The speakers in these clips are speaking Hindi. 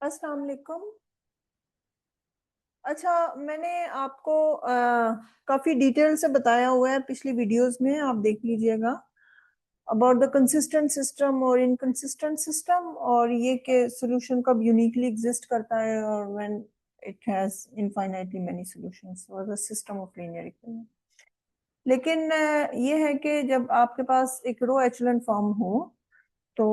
अस्सलाम वालेकुम। अच्छा, मैंने आपको काफ़ी डिटेल से बताया हुआ है पिछली वीडियोस में, आप देख लीजिएगा अबाउट द कंसिस्टेंट सिस्टम और इनकंसिस्टेंट सिस्टम, और ये कि सॉल्यूशन कब यूनिकली एग्जिस्ट करता है और when it has infinitely many solutions और the system of linear equation. लेकिन ये है कि जब आपके पास एक रो एचेलॉन फॉर्म हो तो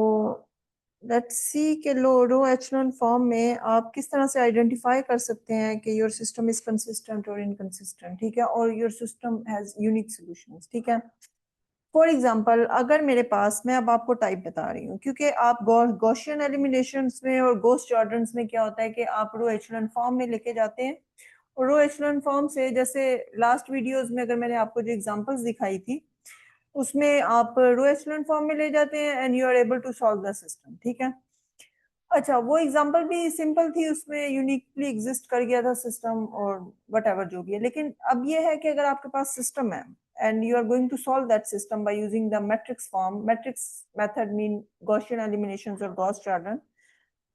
लेट्स सी के रो एचेलॉन फॉर्म में आप किस तरह से आइडेंटिफाई कर सकते हैं कि योर सिस्टम इज कंसिस्टेंट और इनकंसिस्टेंट, ठीक है, और your system has unique solutions, ठीक है। फॉर एग्जांपल, अगर मेरे पास, मैं अब आपको टाइप बता रही हूँ, क्योंकि आप गॉसियन एलिमिनेशंस में और गोस जॉर्डन्स में क्या होता है कि आप रो एचेलॉन फॉर्म में लेके जाते हैं, और रो एचेलॉन फॉर्म से, जैसे लास्ट वीडियोस में अगर मैंने आपको जो एग्जांपल्स दिखाई थी उसमें आप रो एचेलॉन फॉर्म में ले जाते हैं and you are able to solve the system, ठीक है। अच्छा, वो एग्जांपल भी सिंपल थी, उसमें यूनिकली एग्जिस्ट कर गया था सिस्टम और वट एवर जो भी है। लेकिन अब ये है कि अगर आपके पास सिस्टम है and you are going to solve that system by using the matrix form, matrix method mean Gaussian elimination और गॉस जॉर्डन।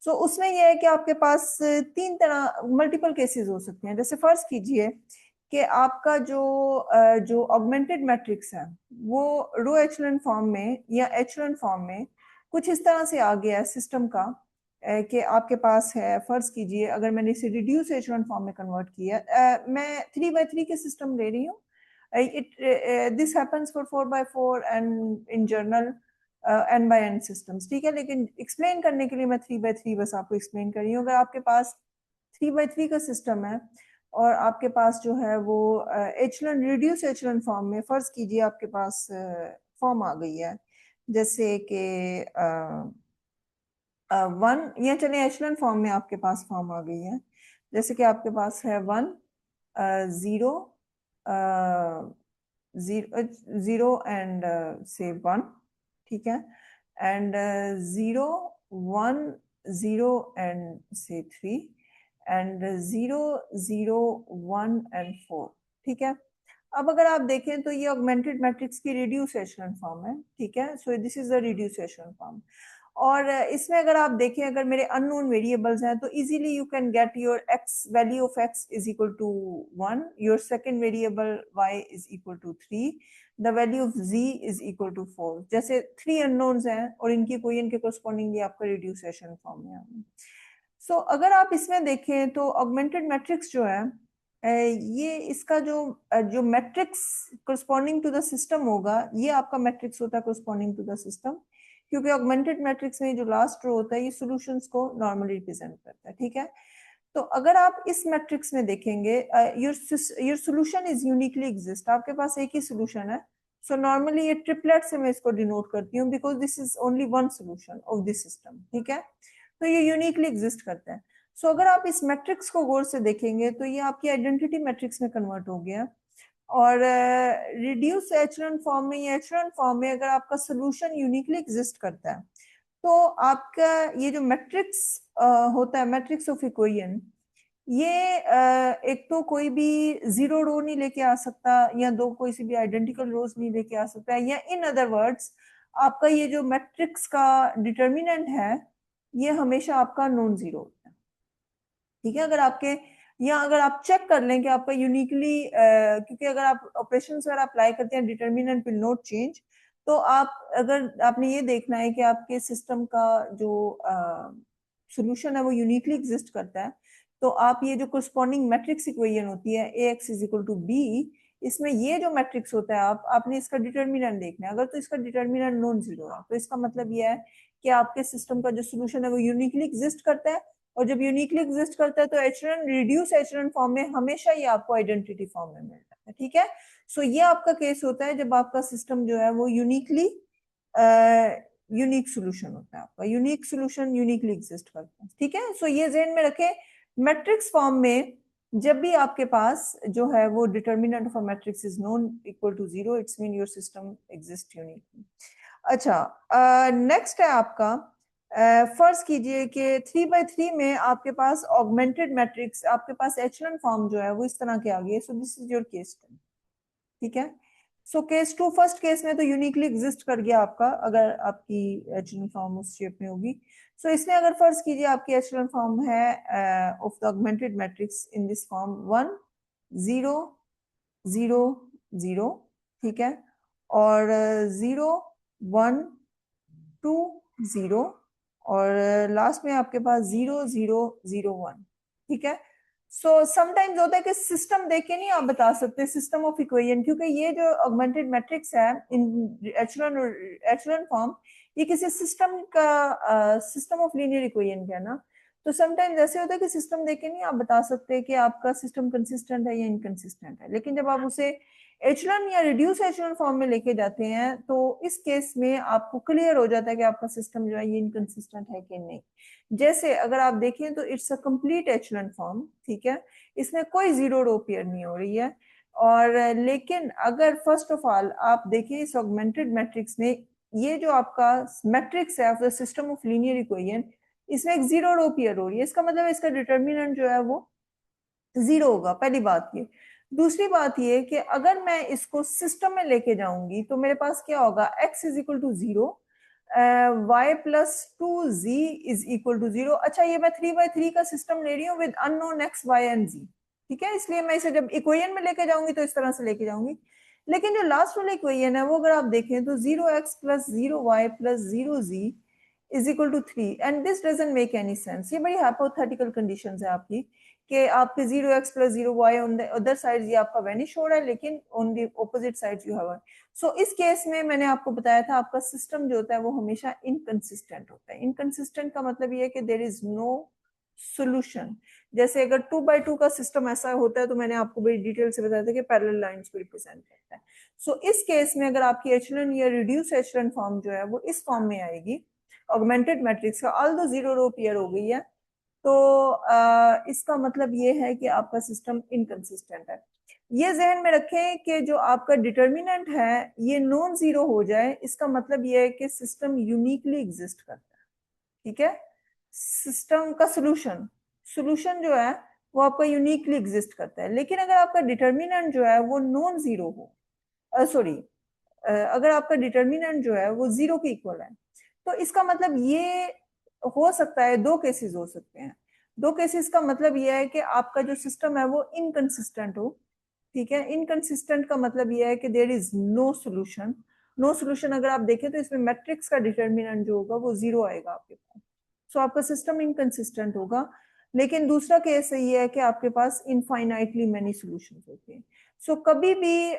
सो उसमें यह है कि आपके पास तीन तरह मल्टीपल केसेस हो सकते हैं। जैसे फर्ज कीजिए कि आपका जो ऑगमेंटेड मैट्रिक्स है वो रो एचेलॉन फॉर्म में या एचेलॉन फॉर्म में कुछ इस तरह से आ गया है सिस्टम का, कि आपके पास है, फर्ज कीजिए अगर मैंने इसे रिड्यूस एचेलॉन फॉर्म में कन्वर्ट किया, मैं 3 by 3 के सिस्टम ले रही हूँ। It this happens for 4 by 4 and in general n by n systems, ठीक है। लेकिन एक्सप्लेन करने के लिए मैं 3 by 3 बस आपको एक्सप्लेन कर रही हूँ। अगर आपके पास 3 by 3 का सिस्टम है और आपके पास जो है वो एचेलॉन, रिड्यूस एचेलॉन फॉर्म में, फर्ज कीजिए आपके पास फॉर्म आ गई है, जैसे कि 1, या चले एचेलॉन फॉर्म में आपके पास फॉर्म आ गई है, जैसे कि आपके पास है 1 0 0 एंड से 1, ठीक है, एंड 0 1 0 एंड से 3 एंड 0 0 1 एंड 4, ठीक है। अब अगर आप देखें तो ये ऑगमेंटेड मैट्रिक्स की रिड्यूस एचेलॉन फॉर्म है, ठीक है। So this is the reduce echelon form. और इसमें अगर आप देखें, अगर मेरे अननोन वेरिएबल्स हैं तो easily you can get your x, value of x is equal to 1, your second variable y is equal to 3, the value of z is equal to 4। जैसे 3 अननोन्स हैं और इनकी कोई इनके कोरस्पॉन्डिंगली आपका रिड्यूस एचेलॉन फॉर्म में आ गया। सो अगर आप इसमें देखें तो ऑगमेंटेड मैट्रिक्स जो है, ये इसका जो matrix corresponding to the system होगा, ये आपका मैट्रिक्स होता है कोरस्पॉन्डिंग टू द सिस्टम, क्योंकि ऑगमेंटेड मैट्रिक्स में जो लास्ट रो होता है ये सॉल्यूशंस को नॉर्मली रिप्रेजेंट करता है, ठीक है। तो अगर आप इस मैट्रिक्स में देखेंगे, your solution is uniquely exist, आपके पास एक ही सॉल्यूशन है। सो नॉर्मली ये ट्रिपलेट से मैं इसको डिनोट करती हूँ, because this is only one solution of this system, ठीक है। तो ये यूनिकली एग्जिस्ट करता है। सो अगर आप इस मैट्रिक्स को गौर से देखेंगे तो ये आपकी आइडेंटिटी मैट्रिक्स में कन्वर्ट हो गया। और रिड्यूस एचेलॉन फॉर्म में या एचेलॉन फॉर्म में अगर आपका सोल्यूशन यूनिकली एग्जिस्ट करता है तो आपका ये जो मैट्रिक्स होता है, मैट्रिक्स ऑफ इक्वेशन, ये एक तो कोई भी जीरो रो नहीं लेके आ सकता, या दो कोई सी भी आइडेंटिकल रोज नहीं लेके आ सकता है, या इन अदर वर्ड्स आपका ये जो मैट्रिक्स का डिटर्मिनेंट है ये हमेशा आपका नॉन जीरो होता है, ठीक है। अगर आपके, या अगर आप चेक कर लें कि आपका यूनिकली, क्योंकि अगर आप ऑपरेशन वगैरह अप्लाई करते हैं डिटर्मिनेंट विल नॉट चेंज, तो आप, अगर आपने ये देखना है कि आपके सिस्टम का जो सॉल्यूशन है वो यूनिकली एग्जिस्ट करता है, तो आप ये जो कोरस्पॉन्डिंग मैट्रिक्स इक्वेशन होती है A X is equal to B, इसमें ये जो मैट्रिक्स होता है आपने इसका डिटर्मिनेंट देखना है। अगर तो इसका डिटर्मिनेंट नॉन जीरो है तो इसका मतलब ये है कि आपके सिस्टम का जो सॉल्यूशन है वो यूनिकली एग्जिस्ट करता है, और जब यूनिकली एग्जिस्ट करता है तो एचेलॉन, रिड्यूस एचेलॉन फॉर्म में हमेशा ये आपको आइडेंटिटी फॉर्म में मिलता है, ठीक है। सो ये आपका केस होता है जब आपका सिस्टम जो है वो यूनिकली यूनिक सॉल्यूशन होता है, आपका यूनिक सॉल्यूशन यूनिकली एग्जिस्ट करता है, ठीक है। सो ये ज़हन में रखें, मैट्रिक्स फॉर्म में जब भी आपके पास जो है वो determinant of a matrix is non equal to zero, its mean your system exist uniquely. अच्छा, नेक्स्ट है आपका, फर्ज कीजिए कि 3 by 3 में आपके पास ऑगमेंटेड मैट्रिक्स, आपके पास एचेलॉन फॉर्म जो है वो इस तरह के आ गई है। So this is your case, ठीक है। सो केस 2 फर्स्ट केस में तो यूनिकली एग्जिस्ट कर गया आपका, अगर आपकी एचेलॉन फॉर्म उस शेप में होगी। सो इसमें अगर फर्ज कीजिए आपकी एचेलॉन फॉर्म है of the augmented matrix in this form 1 0 0 0, ठीक है, और 0 1 2 0, और लास्ट में आपके पास 0 0 0 1, ठीक है। सो समटाइम्स होता है कि सिस्टम देख के नहीं आप बता सकते सिस्टम ऑफ इक्वेशन, क्योंकि ये जो ऑगमेंटेड मैट्रिक्स है इन एचेलॉन फॉर्म, ये किसी सिस्टम का सिस्टम ऑफ लीनियर इक्वेशन का है ना। तो समटाइम्स ऐसे होता है कि सिस्टम देख के नहीं आप बता सकते कि आपका सिस्टम कंसिस्टेंट है या इनकंसिस्टेंट है, लेकिन जब आप उसे एचेलॉन या रिड्यूस एचेलॉन फॉर्म में लेके जाते हैं तो इस केस में आपको क्लियर हो जाता है कि आपका सिस्टम जो है ये इनकंसिस्टेंट है कि नहीं। जैसे अगर आप देखें तो it's a complete echelon form, ठीक है, इसमें कोई जीरो रो पेयर नहीं हो रही है। और लेकिन अगर फर्स्ट ऑफ ऑल आप देखें इस ऑगमेंटेड मैट्रिक्स में, ये जो आपका मैट्रिक्स है of the system of linear equation, इसमें एक जीरो रो पेयर हो रही है, इसका मतलब इसका डिटर्मिनेंट जो है वो जीरो होगा, पहली बात ये। दूसरी बात ये कि अगर मैं इसको सिस्टम में लेके जाऊंगी तो मेरे पास क्या होगा, x is equal to zero, y plus two z is equal to zero. अच्छा, ये मैं 3/3 का सिस्टम ले रही हूँ with unknown x y and z, ठीक है, इसलिए मैं इसे जब इक्वेशन में लेके जाऊंगी तो इस तरह से लेके जाऊंगी। लेकिन जो लास्ट वाला इक्वेशन है वो अगर आप देखें तो 0x plus 0y plus 0z is equal to 3, and this doesn't make any sense. ये बड़ी हाइपोथेटिकल कंडीशंस है आपकी कि आपके 0x plus 0y on the other side ये आपका वेनिश हो रहा है, लेकिन on the opposite side you have. So इस केस में मैंने आपको बताया था आपका सिस्टम जो होता है वो हमेशा इनकंसिस्टेंट होता है। इनकंसिस्टेंट का मतलब ये है कि देयर इज नो सोल्यूशन। जैसे अगर 2/2 का सिस्टम ऐसा होता है तो मैंने आपको बड़ी डिटेल से बताया था कि पैरेलल लाइंस को रिप्रेजेंट करता है। सो इस केस में अगर आपकी एचेलॉन या रिड्यूस एचेलॉन फॉर्म जो है वो इस फॉर्म में आएगी ऑगमेंटेड मैट्रिक्स का, ऑल्दो जीरो रो पेयर हो गई है, तो इसका मतलब ये है कि आपका सिस्टम इनकंसिस्टेंट है। ये जहन में रखें कि जो आपका डिटर्मिनेंट है ये नॉन जीरो हो जाए, इसका मतलब ये है कि सिस्टम यूनिकली एग्जिस्ट करता है, ठीक है। सिस्टम का सोल्यूशन सोल्यूशन जो है वो आपका यूनिकली एग्जिस्ट करता है। लेकिन अगर आपका डिटर्मिनेंट जो है वो नॉन जीरो हो, सॉरी, अगर आपका डिटर्मिनेंट जो है वो जीरो के इक्वल है, तो इसका मतलब ये हो सकता है, दो केसेस हो सकते हैं। दो केसेस का मतलब ये है कि आपका जो सिस्टम है वो इनकंसिस्टेंट हो, ठीक है। इनकंसिस्टेंट का मतलब ये है कि there is no solution. No solution अगर आप देखें तो इसमें मैट्रिक्स का डिटर्मिनेंट जो होगा वो जीरो आएगा आपके पास, सो आपका सिस्टम इनकंसिस्टेंट होगा। लेकिन दूसरा केस ये है कि आपके पास इनफाइनाइटली मेनी सॉल्यूशंस होते हैं। सो कभी भी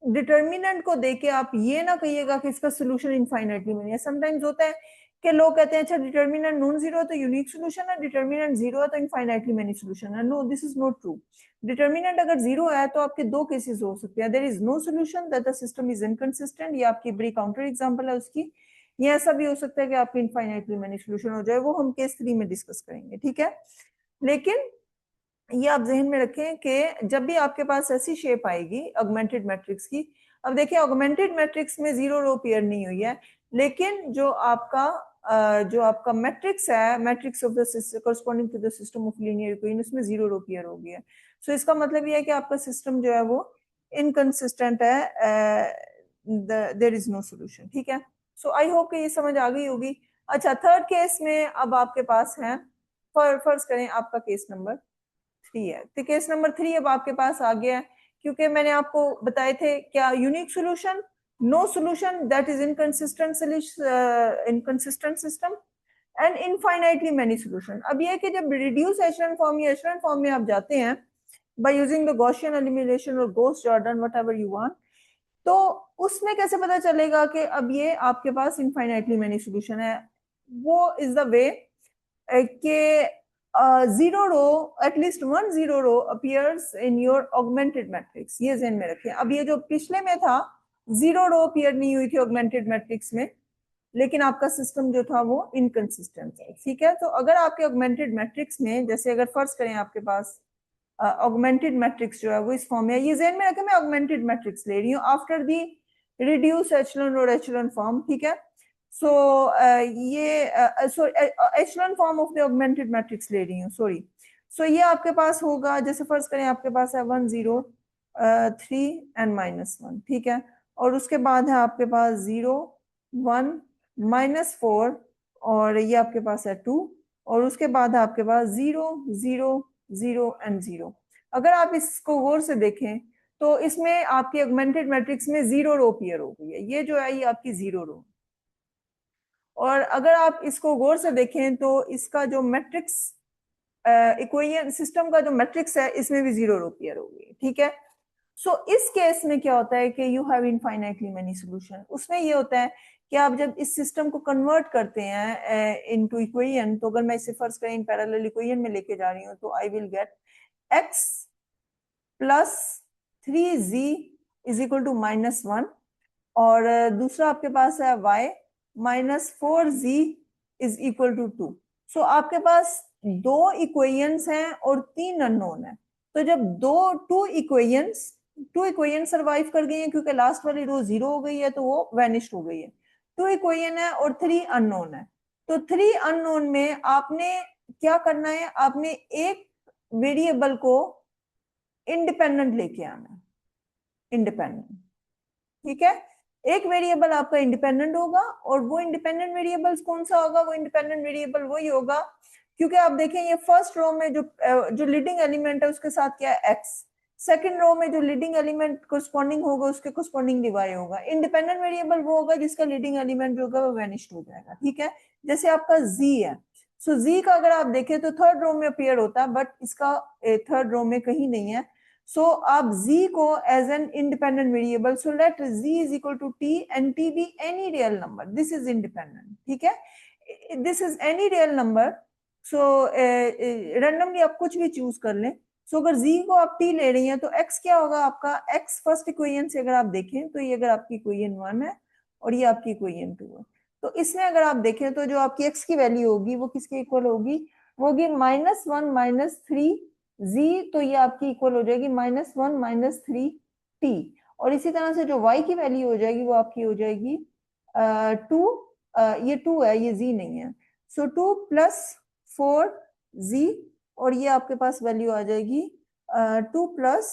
डिटर्मिनेंट को देके आप ये ना कहिएगा कि इसका सोल्यूशन इनफाइनाइटली मेनी है। समटाइम्स होता है कि लोग कहते हैं अच्छा डिटर्मिनेंट नॉन जीरो है तो यूनिक सॉल्यूशन है, डिटर्मिनेंट जीरो है तो इनफाइनाइटली मेनी सॉल्यूशन है। No, this is not true. Determinant अगर जीरो है तो आपके दो केसेस हो सकते हैं, there is no solution that the system is inconsistent, ये आपकी बड़ी काउंटर एग्जांपल है उसकी। ये ऐसा भी हो सकता है कि आपके इनफाइनाइटली मेनी सॉल्यूशन हो जाए, वो हम केस 3 में डिस्कस करेंगे, ठीक है। लेकिन ये आप जहन में रखें कि जब भी आपके पास ऐसी शेप आएगी ऑगमेंटेड मैट्रिक्स की, अब देखिए ऑगमेंटेड मैट्रिक्स में जीरो रो पेयर नहीं हुई है, लेकिन जो आपका मैट्रिक्स है, matrix of the corresponding to the system of linear equation, उसमें जीरो रो पेयर हो गई है। सो इसका मतलब ये है कि आपका सिस्टम जो है वो इनकंसिस्टेंट है, देयर इज नो सोल्यूशन, ठीक है। सो आई होप कि ये समझ आ गई होगी। अच्छा, थर्ड केस में अब आपके पास है, फर्ज करें आपका केस नंबर 3 है, तो केस नंबर 3 अब आपके पास आ गया है, क्योंकि मैंने आपको बताए थे क्या, unique solution, no solution that is inconsistent system, and infinitely many solution. अब ये कि जब रिड्यूस एचेलॉन फॉर्म या एचेलॉन फॉर्म में आप जाते हैं by using the Gaussian elimination और Gauss Jordan whatever you want, तो उसमें कैसे पता चलेगा कि अब ये आपके पास इनफाइनाइटली मेनी सोल्यूशन है। वो इज द वे कि zero row, at least one zero row appears in your augmented matrix, ये ध्यान में रखें। अब ये जो पिछले में था, जीरो रो अपीयर नहीं हुई थी ऑगमेंटेड मैट्रिक्स में, लेकिन आपका सिस्टम जो था वो इनकंसिस्टेंट है, ठीक है। तो अगर आपके ऑगमेंटेड मैट्रिक्स में, जैसे अगर फर्ज करें आपके पास ऑगमेंटेड मैट्रिक्स जो है वो इस फॉर्म में है, ये ज़हन में रखें मैं ऑगमेंटेड मैट्रिक्स ले रही हूँ आफ्टर दी रिड्यूस एचेलॉन और एचेलॉन फॉर्म, ठीक है। सो ये echelon form of the augmented matrix ले रही हूँ, सॉरी। सो ये आपके पास होगा, जैसे फर्ज करें आपके पास है 1 0 3 एंड -1, ठीक है। और उसके बाद है आपके पास 0 1 -4 और ये आपके पास है 2 और उसके बाद है आपके पास 0 0 0 एंड 0। अगर आप इसको गौर से देखें तो इसमें आपकी ऑगमेंटेड मैट्रिक्स में 0 रो अपीयर हो गई है, ये जो है ये आपकी 0 रो। और अगर आप इसको गौर से देखें तो इसका जो मैट्रिक्स इक्वेशन सिस्टम का जो मैट्रिक्स है इसमें भी 0 रो अपीयर हो गई, ठीक है। सो इस केस में क्या होता है कि you have infinitely many solution. उसमें ये होता है कि आप जब इस सिस्टम को कन्वर्ट करते हैं इनटू इक्वेशन, तो अगर मैं इसे फर्स्ट करें पैरेलल इक्वेशन में लेके जा रही हूँ तो I will get x plus 3z is equal to -1 और दूसरा आपके पास है y minus 4z is equal to 2। So आपके पास दो इक्वेशंस हैं और 3 अननोन है। तो जब टू इक्वेशन सर्वाइव कर गई हैं क्योंकि लास्ट वाली रो 0 हो गई है तो वो वैनिश्ड हो गई है। 2 इक्वेशन है और 3 अननोन है। तो 3 अननोन में आपने क्या करना है, आपने एक वेरिएबल को इंडिपेंडेंट लेके आना है, इंडिपेंडेंट, ठीक है। एक वेरिएबल आपका इंडिपेंडेंट होगा और वो इंडिपेंडेंट वेरिएबल्स कौन सा होगा, वो इंडिपेंडेंट वेरिएबल वही होगा क्योंकि आप देखें ये फर्स्ट रो में जो लीडिंग एलिमेंट है उसके साथ क्या है x, सेकंड रो में जो लीडिंग एलिमेंट कोरस्पॉन्डिंग होगा उसके कोरस्पॉन्डिंग y होगा। इंडिपेंडेंट वेरिएबल वो होगा जिसका लीडिंग एलिमेंट जो होगा वो वेनिश्ड हो जाएगा, ठीक है। जैसे आपका z है, सो z का अगर आप देखें तो थर्ड रो में अपीयर होता है बट इसका थर्ड रो में कहीं नहीं है। सो आप z को as an independent variable, so let z is equal to t and t be any real number, this is independent, ठीक है। This is any real number, so randomly आप कुछ भी चूज कर लें। सो अगर z को आप t ले रही हैं तो x क्या होगा आपका, x फर्स्ट इक्वेशन से अगर आप देखें तो ये अगर आपकी इक्वेशन 1 है और ये आपकी इक्वेशन 2 है, तो इसमें अगर आप देखें तो जो आपकी x की वैल्यू होगी वो किसके इक्वल होगी, वो होगी -1 -3 z, तो ये आपकी इक्वल हो जाएगी -1 -3 t। और इसी तरह से जो y की वैल्यू हो जाएगी वो आपकी हो जाएगी 2, ये 2 है ये z नहीं है, सो 2 प्लस 4z और ये आपके पास वैल्यू आ जाएगी 2 प्लस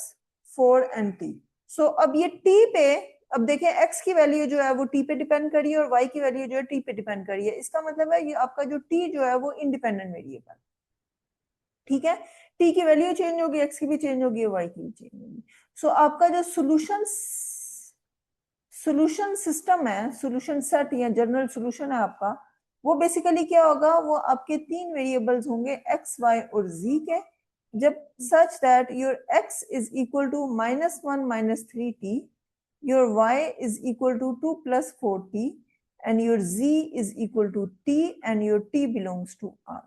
4 एंड t। सो अब ये t पे, अब देखें x की वैल्यू जो है वो t पे डिपेंड करी है और y की वैल्यू जो है t पे डिपेंड करी है। इसका मतलब है ये आपका जो t जो है वो इंडिपेंडेंट वेरिएबल, ठीक है। t की वैल्यू चेंज होगी, x की भी चेंज होगी, y की भी चेंज होगी। सो आपका जो सॉल्यूशन सिस्टम है, सॉल्यूशन सेट या जनरल सॉल्यूशन है आपका, वो बेसिकली क्या होगा, वो आपके 3 वेरिएबल्स होंगे x, y और z के, जब such that your x is equal to -1 -3t, your y is equal to 2 plus 4t and your z is equal to t and your t belongs to r,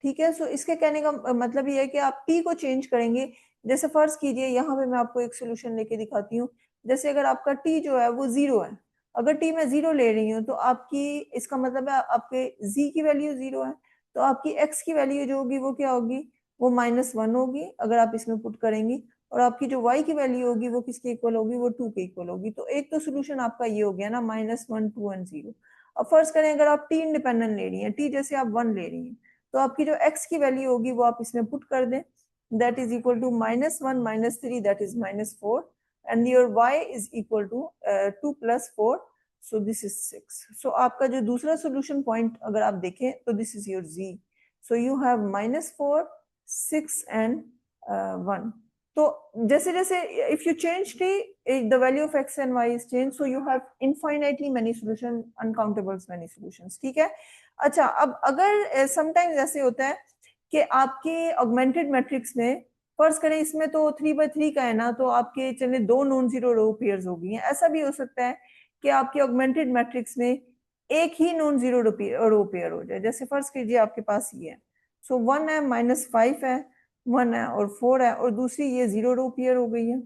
ठीक है। सो इसके कहने का मतलब ये है कि आप t को चेंज करेंगे। जैसे फर्ज कीजिए यहाँ पे मैं आपको एक सोल्यूशन लेके दिखाती हूँ। जैसे अगर आपका t जो है वो 0 है, अगर t मैं 0 ले रही हूँ तो आपकी, इसका मतलब है आपके z की वैल्यू 0 है, तो आपकी x की वैल्यू जो होगी वो क्या होगी, वो -1 होगी अगर आप इसमें पुट करेंगी, और आपकी जो y की वैल्यू होगी वो किसके इक्वल होगी, वो 2 के इक्वल होगी। तो एक तो सोल्यूशन आपका ये हो गया ना, -1 2 एंड 0। अब फर्स्ट करें अगर आप t इंडिपेंडेंट ले रही हैं, t जैसे आप 1 ले रही हैं, तो आपकी जो x की वैल्यू होगी वो आप इसमें पुट कर दें, that is equal to -1 -3 that is -4 and your y is equal to 2 plus 4, so this is 6। So आपका जो दूसरा सोल्यूशन पॉइंट अगर आप देखें तो this is your z, so you have -4 6 and 1। तो जैसे जैसे if you change t, the value of x and y is changed, so you have infinitely many solutions, uncountable many solutions, ठीक है। अच्छा, अब अगर समटाइम्स ऐसे होता है कि आपके ऑगमेंटेड मैट्रिक्स में, फर्ज करें इसमें तो 3/3 का है ना, तो आपके चले 2 नॉन जीरो रो पेयर्स हो गई हैं। ऐसा भी हो सकता है कि आपके ऑगमेंटेड मैट्रिक्स में एक ही नॉन जीरो रो पेयर हो जाए। जैसे फर्ज कीजिए आपके पास ये है, सो 1 है -5 है, 1 है और 4 है, और दूसरी ये 0 रो पेयर हो गई है,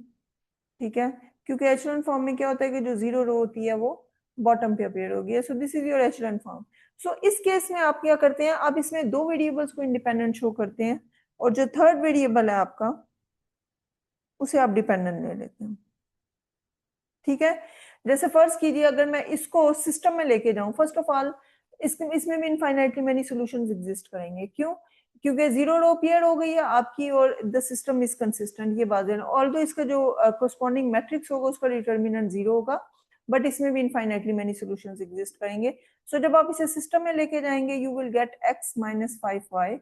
ठीक है। क्योंकि एचेलॉन फॉर्म में क्या होता है कि जो 0 रो होती है वो बॉटम पे अपीयर होगी है। So this is your echelon form. So इस केस में आप क्या करते हैं, आप इसमें दो वेरिएबल्स को इंडिपेंडेंट शो करते हैं और जो थर्ड वेरिएबल है आपका उसे आप डिपेंडेंट ले लेते हैं, ठीक है। जैसे फर्ज कीजिए अगर मैं इसको सिस्टम में लेके जाऊं, फर्स्ट ऑफ ऑल इसमें भी इनफाइनाइटली मेनी सॉल्यूशंस एग्जिस्ट करेंगे। क्यों? क्योंकि जीरो रो अपीयर हो गई है आपकी और द सिस्टम इज कंसिस्टेंट, ये बात है। ऑल्दो इसका जो कोरस्पॉन्डिंग मैट्रिक्स होगा उसका डिटर्मिनेंट जीरो होगा, बट इसमें भी इनफाइनाइटली मेनी सॉल्यूशंस एग्जिस्ट करेंगे। सो जब आप इसे सिस्टम में लेके जाएंगे you will get x minus 5y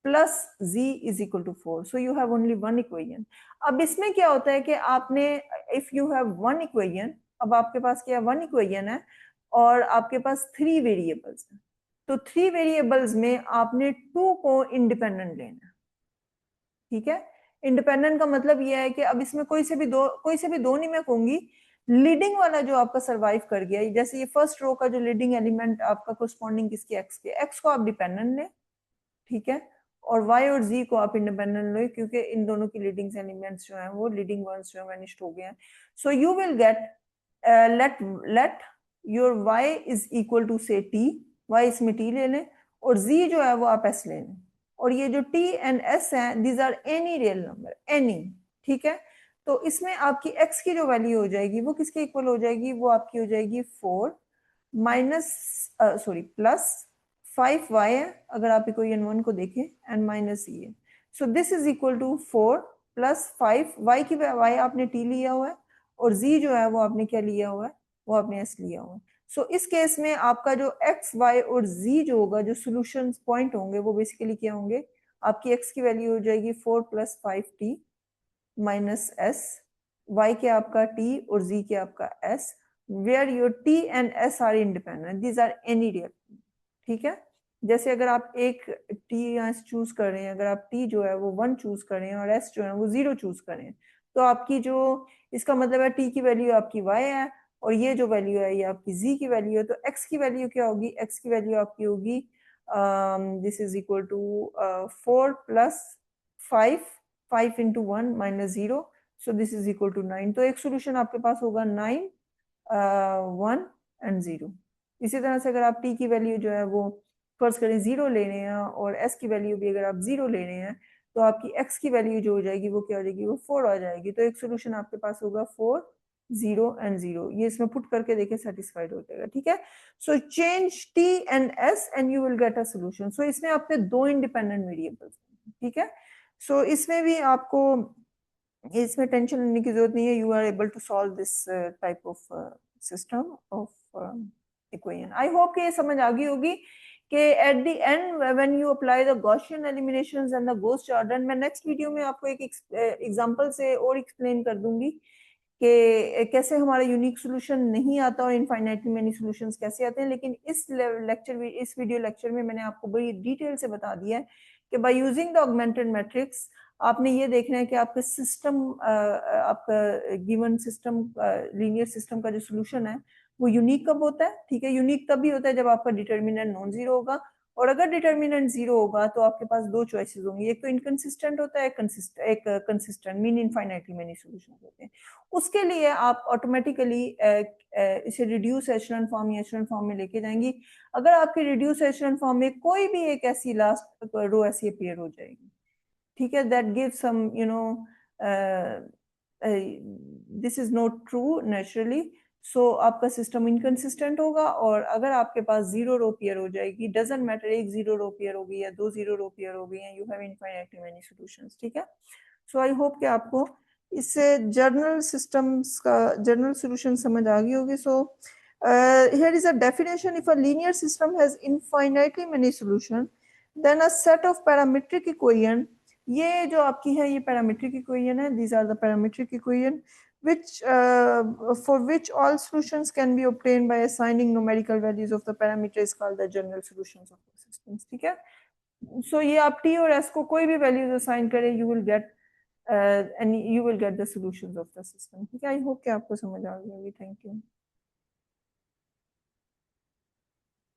plus z is equal to 4। So you have only one equation. अब इसमें क्या होता है कि आपने, if you have one equation, अब आपके पास क्या वन इक्वेशन है और आपके पास थ्री वेरिएबल्स हैं, तो थ्री वेरिएबल्स में आपने टू को इंडिपेंडेंट लेना है, ठीक है। इंडिपेंडेंट का मतलब यह है कि अब इसमें कोई से भी दो नहीं मैं कहूंगी, लीडिंग वाला जो आपका सरवाइव कर गया, जैसे ये फर्स्ट रो का जो लीडिंग एलिमेंट आपका कोरस्पॉन्डिंग किसके, एक्स के, एक्स को आप डिपेंडेंट लें, ठीक है, और y और z को आप इंडिपेंडेंट लो, क्योंकि इन दोनों की लीडिंग एलिमेंट्स जो हैं वो लीडिंग वंस जो वैनिश्ड हो गए हैं। So you will get let your y is equal to s t, y इसमें t ले लें और z जो है वो आप s ले लें, और ये जो t एंड s हैं these are any real number, any, ठीक है। तो इसमें आपकी x की जो वैल्यू हो जाएगी वो किसके इक्वल हो जाएगी, वो आपकी हो जाएगी 4 माइनस सॉरी प्लस 5y है अगर आप इक्वेशन 1 को देखें, एंड माइनस ये, so this is equal to 4 plus 5, y की y आपने t लिया हुआ है और z जो है वो आपने क्या लिया हुआ है, वो आपने s लिया हुआ है। सो इस केस में आपका जो x, y और z जो होगा, जो सोल्यूशन पॉइंट होंगे वो बेसिकली क्या होंगे, आपकी x की वैल्यू हो जाएगी 4 plus 5t minus s, y के आपका t और z के आपका s, where your t and s are independent, these are any real, ठीक है। जैसे अगर आप एक t यहाँ चूज कर रहे हैं, अगर आप t जो है वो 1 चूज कर रहे हैं और s जो है वो 0 चूज कर रहे हैं, तो आपकी जो, इसका मतलब है t की वैल्यू आपकी y है और ये जो वैल्यू है ये आपकी z की वैल्यू है। तो x की वैल्यू क्या होगी, x की वैल्यू आपकी होगी this is equal to 4 plus 5, 5 into 1 minus 0, so this is equal to 9। तो एक सोल्यूशन आपके पास होगा 9, 1 एंड 0। इसी तरह से अगर आप t की वैल्यू जो है वो फर्ज करें 0 ले रहे हैं और s की वैल्यू भी अगर आप 0 ले रहे हैं, तो आपकी x की वैल्यू जो हो जाएगी वो क्या हो जाएगी, वो 4 आ जाएगी। तो एक सोल्यूशन आपके पास होगा 4, 0 एंड 0। ये इसमें पुट करके देखें सेटिस्फाइड हो जाएगा, ठीक है। So change t and s and you will get a solution. So इसमें आपके दो इंडिपेंडेंट वेरिएबल्स, ठीक है। सो इसमें भी आपको, इसमें टेंशन लेने की जरूरत नहीं है, you are able to solve this type of system of equation. I hope कि ये समझ आ गई होगी कि at the end when you apply the Gaussian eliminations and the Gauss Jordan, मैं नेक्स्ट वीडियो में आपको एक एग्जांपल से और एक्सप्लेन कर दूंगी कि कैसे हमारा यूनिक सोल्यूशन नहीं आता और इनफाइनाइटली मेनी सोल्यूशंस कैसे आते हैं। लेकिन इस लेक्चर, इस वीडियो लेक्चर में मैंने आपको बड़ी डिटेल से बता दिया है कि bye using the augmented matrix आपने ये देखना है कि आपके सिस्टम, आपका गिवन सिस्टम, लीनियर सिस्टम का जो सोल्यूशन है वो यूनिक कब होता है, ठीक है। यूनिक तभी होता है जब आपका डिटर्मिनेंट नॉन जीरो होगा, और अगर डिटर्मिनेंट जीरो होगा तो आपके पास दो चॉइसेस होंगी, एक तो इनकंसिस्टेंट होता है, एक consistent, mean infinitely many solutions होते हैं। उसके लिए आप ऑटोमेटिकली इसे रिड्यूस एचेलॉन फॉर्म या एचेलॉन फॉर्म में लेके जाएंगी। अगर आपके रिड्यूस एचेलॉन फॉर्म में कोई भी एक ऐसी लास्ट रो ऐसी अपीयर हो जाएगी, ठीक है, that give some you know this is not true naturally, so आपका सिस्टम इनकंसिस्टेंट होगा। और अगर आपके पास जीरो रो पेयर हो जाएगी, डजंट मैटर एक जीरो रो पेयर हो गई या दो जीरो रो पेयर हो गई, you have infinitely many solutions, ठीक है। सो आई होप कि आपको इससे जर्नल सिस्टम्स का जनरल सॉल्यूशन समझ आ गई होगी। सो here is a definition: if a linear system has infinitely many solutions, then a set of parametric equation, ये जो आपकी है ये पैरामीट्रिक इक्वेशन है, these are the parametric equation which for which all solutions can be obtained by assigning numerical values of the parameter is called the general solutions of the systems, ठीक है। so ये आप t और s को कोई भी वैल्यूज असाइन करें, you will get and you will get the solutions of the system, ठीक है। आई होप कि आपको समझ आ गई होगी। Thank you.